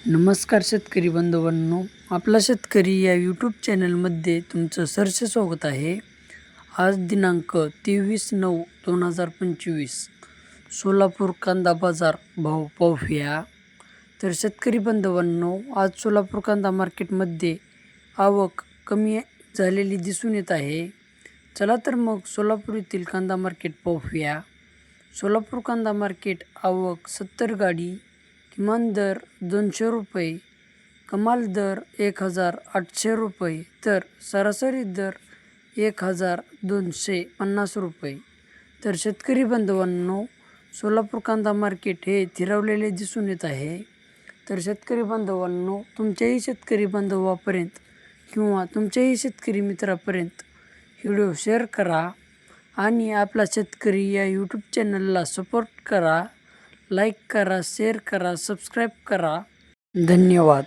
नमस्कार शेतकरी बांधवांनो, आपला शेतकरी या यूट्यूब चॅनलमध्ये तुमचं सहर्ष स्वागत आहे. आज दिनांक 23/9/2025 सोलापूर कांदा बाजार भाव पाहूया. तर शेतकरी बांधवांनो, आज सोलापूर कांदा मार्केटमध्ये आवक कमी झालेली दिसून येत आहे. चला तर मग सोलापूर येथील कांदा मार्केट पाहूया. सोलापूर कांदा मार्केट आवक 70 गाडी, किमान दर 200 रुपये, कमाल दर 1800 रुपये, तर सरासरी दर 1250 रुपये. तर शेतकरी बांधवांनो, सोलापूर कांदा मार्केट हे थिरवलेले दिसून येत आहे. तर शेतकरी बांधवांनो, तुमच्याही शेतकरी बांधवापर्यंत किंवा तुमच्याही शेतकरी मित्रापर्यंत व्हिडिओ शेअर करा आणि आपला शेतकरी या यूट्यूब चॅनलला सपोर्ट करा. लाईक करा, शेअर करा, सबस्क्राईब करा. धन्यवाद.